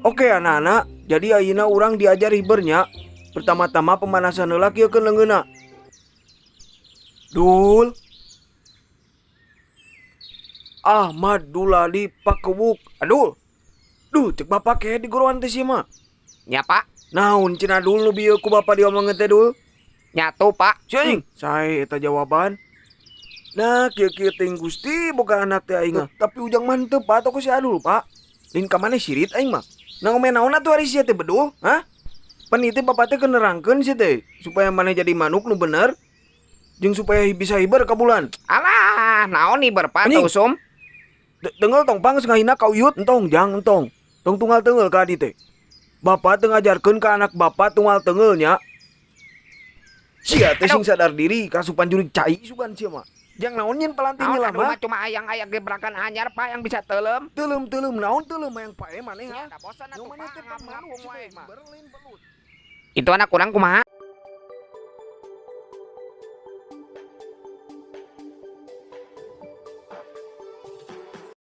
Oke anak-anak, jadi ayeuna urang diajar hibernya. Pertama-tama pemanasan heula kieukeun leungeunna. Dul. Ahmad Duladi Pakewuk. Adul. Duh, cek bapak ke di guruan teh sia mah. Nya Pak, Naon cenah dul nu bieu ku bapak diomongeun teh dul? nyatu Pak. Si anjing, sae eta jawaban. Nah, kieu-kieu teh Gusti boga anak teh aing mah. Tapi ujang mantep Pak atau ku si Adul, Pak. Lin ka maneh sirit aing mah. Nah ngomen naon atuh ari sia teh bedul? Hah? Pan ieu teh bapak teh keur nerangkeun sia teh supaya maneh jadi manuk nu bener jeung supaya bisa hiber ka bulan. Alah, naon nih Pak Anjing. Usum? Dengeul tong pang ngahina ka uyut entong jang entong. Tong tunggal teungeul ka adi teh. Bapak teu ngajarkeun ka anak bapak tunggal teungeul nya. Sia teh sing sadar diri kasupan jurig cai sugan sia mah. Jang naon nyen pelantingnya Naon lah aduh mah. mah cuma ayang-ayang gebrakan anyar Pak yang bisa telem. Teulem naon teulem yang pae maneh ha. Ya, bosan atuh Yang maneh teh Pak, pan manuk ngapung sia wae teh mah. berlin belut. Itu anak kurang kumaha?